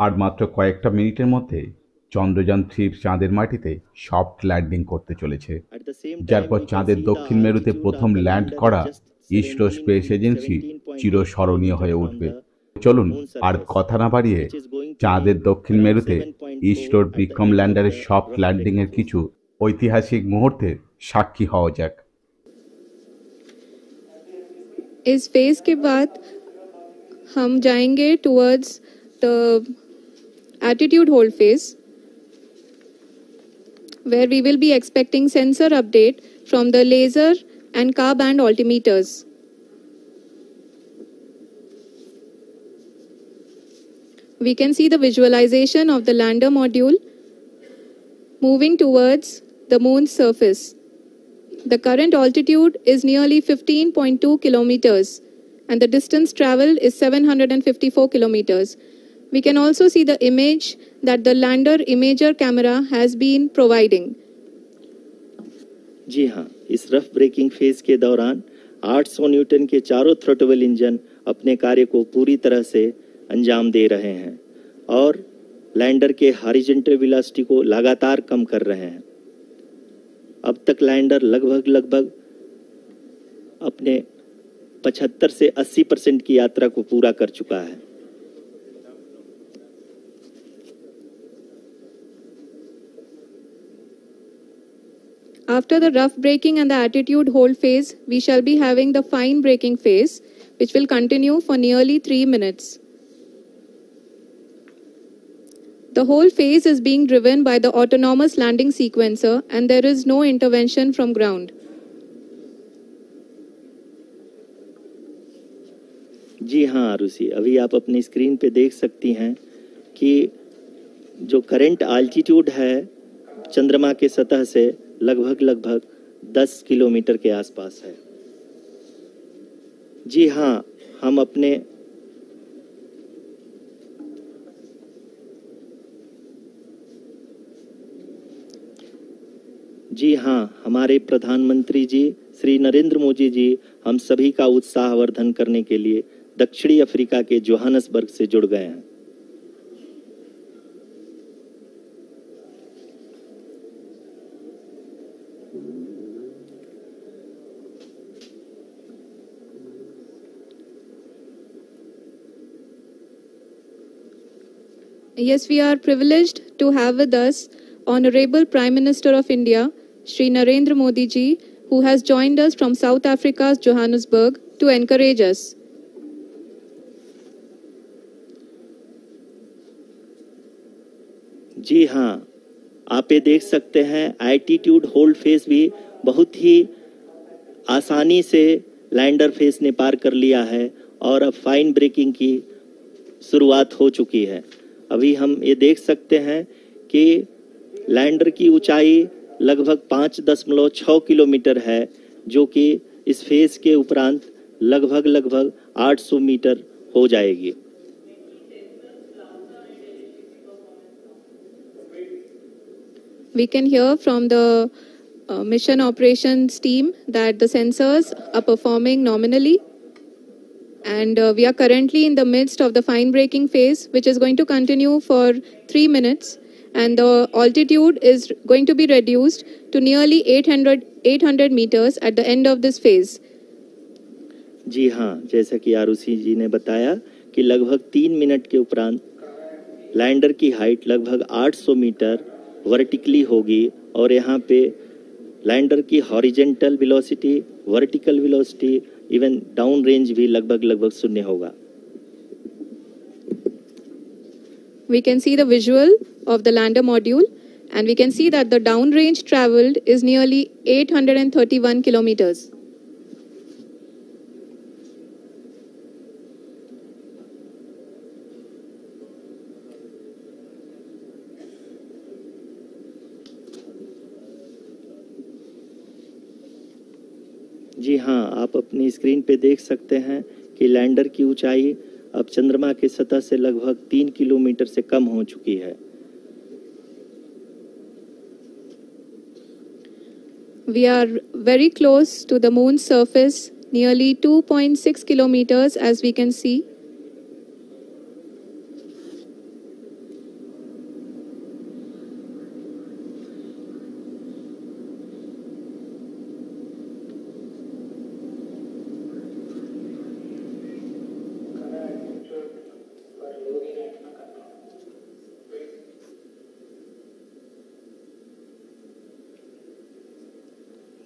আর মাত্র কয়েকটা মিনিটের মধ্যে চন্দ্রযান-3 চাঁদের মাটিতে সফট ল্যান্ডিং করতে চলেছে, যার পর চাঁদের দক্ষিণ মেরুতে প্রথম ল্যান্ড করা ইসরো স্পেস এজেন্সি চিরস্মরণীয় হয়ে উঠবে। চলুন আর কথা না বাড়িয়ে চাঁদের দক্ষিণ মেরুতে ইসরোর বিক্রম ল্যান্ডারের সফট ল্যান্ডিংয়ের কিছু ঐতিহাসিক মুহূর্তের সাক্ষী হওয়া যাক। इस फेज के बाद हम जाएंगे towards the attitude hold phase, where we will be expecting sensor update from the laser and Ka band altimeters. We can see the visualization of the lander module moving towards the moon's surface. The current altitude is nearly 15.2 kilometers and the distance traveled is 754 kilometers. We can also see the image that the lander imager camera has been providing. जी हाँ, इस rough breaking phase के दौरान 800 Newton के चारों throttle engine अपने कार्य को पूरी तरह से अंजाम दे रहे हैं और लैंडर के हॉरिजॉन्टल वेलोसिटी को लगातार कम कर रहे हैं। अब तक लैंडर लगभग अपने 75 से 80% की यात्रा को पूरा कर चुका है। After the rough braking and the attitude hold phase, we shall be having the fine braking phase, which will continue for nearly 3 minutes. The whole phase is being driven by the autonomous landing sequencer and there is no intervention from ground. जी हाँ आरुषि, अभी आप अपनी screen पे देख सकती हैं कि जो करंट आल्टीट्यूड है चंद्रमा के सतह से लगभग 10 किलोमीटर के आसपास है। जी हाँ, हम अपने हमारे प्रधानमंत्री जी श्री नरेंद्र मोदी जी हम सभी का उत्साहवर्धन करने के लिए दक्षिणी अफ्रीका के जोहानसबर्ग से जुड़ गए हैं। Yes, we are privileged to have with us Honorable Prime Minister of India, Shri Narendra Modi ji, who has joined us from South Africa's Johannesburg to encourage us. जी हाँ, आप ये देख सकते हैं एटीट्यूड होल्ड फेज भी बहुत ही आसानी से लैंडर फेज ने पार कर लिया है और अब फाइन ब्रेकिंग की शुरुआत हो चुकी है। अभी हम ये देख सकते हैं कि लैंडर की ऊंचाई लगभग 5.6 किलोमीटर है, जो कि इस फेज के उपरांत लगभग 800 मीटर हो जाएगी। We can hear from the mission operations team that the sensors are performing nominally. And we are currently in the midst of the fine braking phase, which is going to continue for 3 minutes. And the altitude is going to be reduced to nearly 800 meters at the end of this phase. जी हाँ, जैसा कि आरुषि जी ने बताया कि लगभग 3 minute के उपरांत lander की हाइट लगभग 800 मीटर वर्टिकली होगी और यहाँ पे लैंडर की horizontal velocity, vertical velocity, even down range भी लगभग शून्य होगा। We can see the visual of the lander module and we can see that the down range traveled is nearly 831 kilometers. जी हाँ, आप अपनी स्क्रीन पे देख सकते हैं कि लैंडर की ऊंचाई अब चंद्रमा के सतह से लगभग 3 किलोमीटर से कम हो चुकी है। We are very close to the moon's surface, nearly 2.6 kilometers as we can see.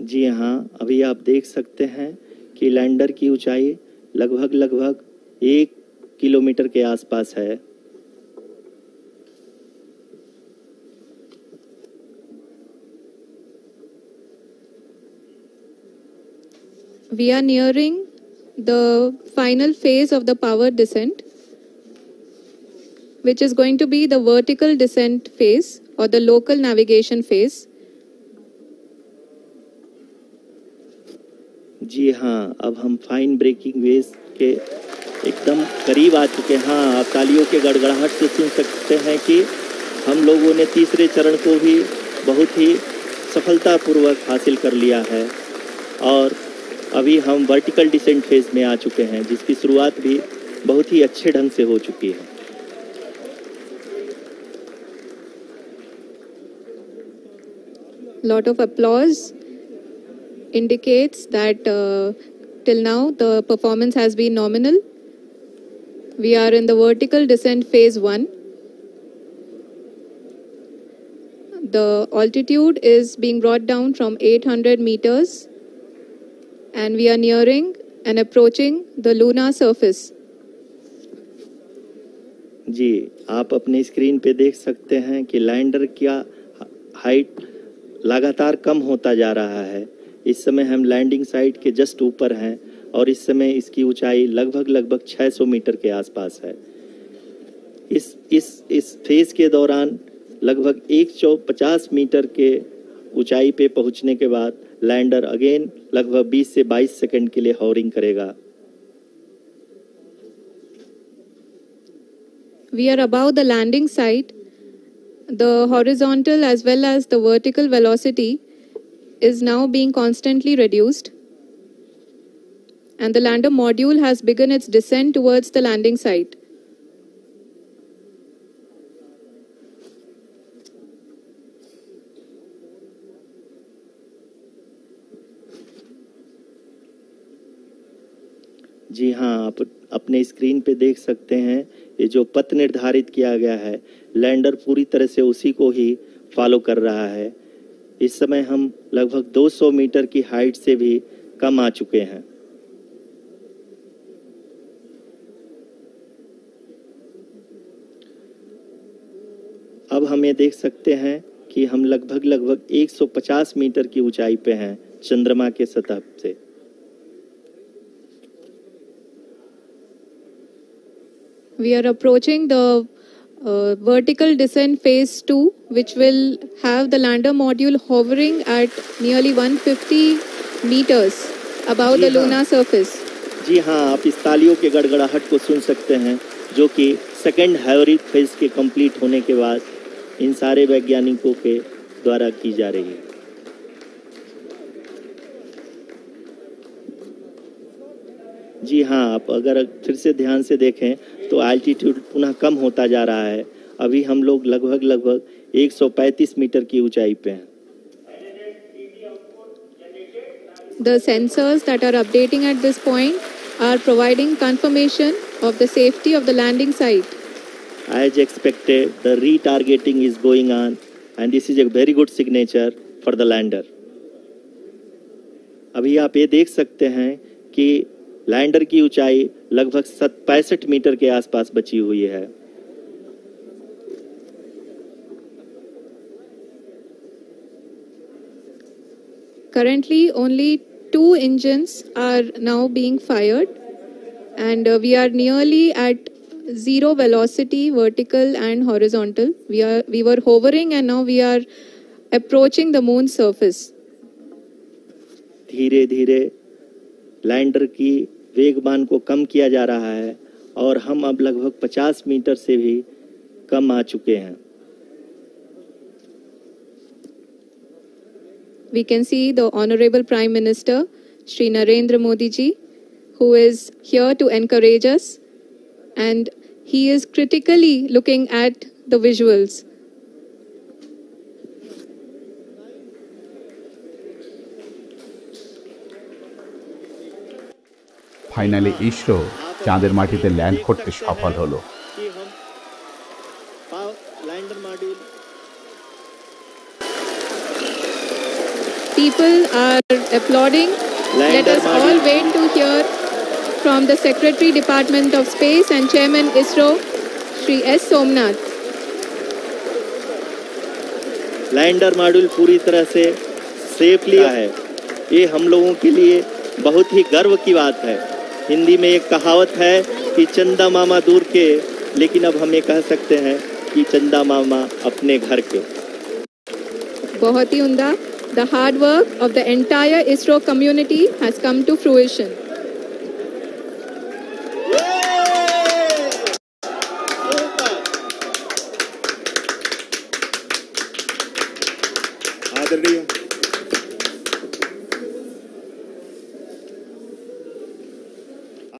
जी हाँ, अभी आप देख सकते हैं कि लैंडर की ऊंचाई लगभग 1 किलोमीटर के आसपास है। We are nearing the final phase of the power descent, which is going to be the vertical descent phase or the local navigation phase. जी हाँ, अब हम फाइन ब्रेकिंग वेज के एकदम करीब आ चुके हैं। हाँ, आप तालियों के गड़गड़ाहट से सुन सकते हैं कि हम लोगों ने तीसरे चरण को भी बहुत ही सफलतापूर्वक हासिल कर लिया है और अभी हम वर्टिकल डिसेंट फेज में आ चुके हैं, जिसकी शुरुआत भी बहुत ही अच्छे ढंग से हो चुकी है। Lot of applause indicates that till now the performance has been nominal. We are in the vertical descent phase 1. The altitude is being brought down from 800 meters and we are nearing and approaching the lunar surface. जी, आप अपने screen पे देख सकते हैं कि lander का height लगातार कम होता जा रहा है। इस समय हम लैंडिंग साइट के जस्ट ऊपर हैं और इस समय इसकी ऊंचाई लगभग 600 मीटर के आसपास है। इस फेज के दौरान लगभग 150 मीटर के ऊंचाई पे पहुंचने के बाद लैंडर अगेन लगभग 20 से 22 सेकंड के लिए हॉवरिंग करेगा। We are above the landing site. The horizontal as well as the vertical velocity is now being constantly reduced. And the lander module has begun its descent towards the landing site. जी हाँ, आप अपने screen पे देख सकते हैं ये जो पथ निर्धारित किया गया है, लैंडर पूरी तरह से उसी को ही फॉलो कर रहा है। इस समय हम लगभग 200 मीटर की हाइट से भी कम आ चुके हैं। अब हम ये देख सकते हैं कि हम लगभग 150 मीटर की ऊंचाई पे हैं चंद्रमा के सतह से। We are approaching the vertical descent phase 2, which will have the lander module hovering at nearly 150 meters above the lunar surface. जी हाँ, आप इस तालियों के गड़गड़ाहट को सुन सकते हैं, जो कि सेकेंड हैवरिक फेज के कंप्लीट होने के बाद इन सारे वैज्ञानिकों के द्वारा की जा रही है। जी हाँ, आप अगर फिर से ध्यान से देखें तो एल्टीट्यूड पुनः कम होता जा रहा है। अभी हम लोग लगभग 135 मीटर की ऊंचाई पे हैं। The sensors that are updating at this point are providing confirmation of the safety of the landing site. As expected, the retargeting is going on and this is a very good signature for the lander. अभी आप ये देख सकते हैं कि lander की ऊंचाई लगभग 65 मीटर के आसपास बची हुई है। Currently, only 2 engines are now being fired, and we are nearly at zero velocity, vertical and horizontal. We were hovering, and now we are approaching the moon's surface. धीरे धीरे लैंडर की वेगमान को कम किया जा रहा है और हम अब लगभग 50 मीटर से भी कम आ चुके हैं। We can see the Honorable Prime Minister, Shri Narendra Modi ji, who is here to encourage us, and he is critically looking at the visuals. ফাইনালে ইসরো চাঁদের মাটিতে ল্যান্ড করতে সফল হলো। Lander module People are applauding. Let us all wait to hear from the Secretary Department of Space and Chairman ISRO, Shri S. Somnath. Lander module पूरी तरह से safely है। ये हम लोगों के लिए बहुत ही गर्व की बात है। हिंदी में एक कहावत है कि चंदा मामा दूर के, लेकिन अब हम ये कह सकते हैं कि चंदा मामा अपने घर के। बहुत ही उम्दा। The hard work of the entire ISRO community has come to fruition. आदरणीय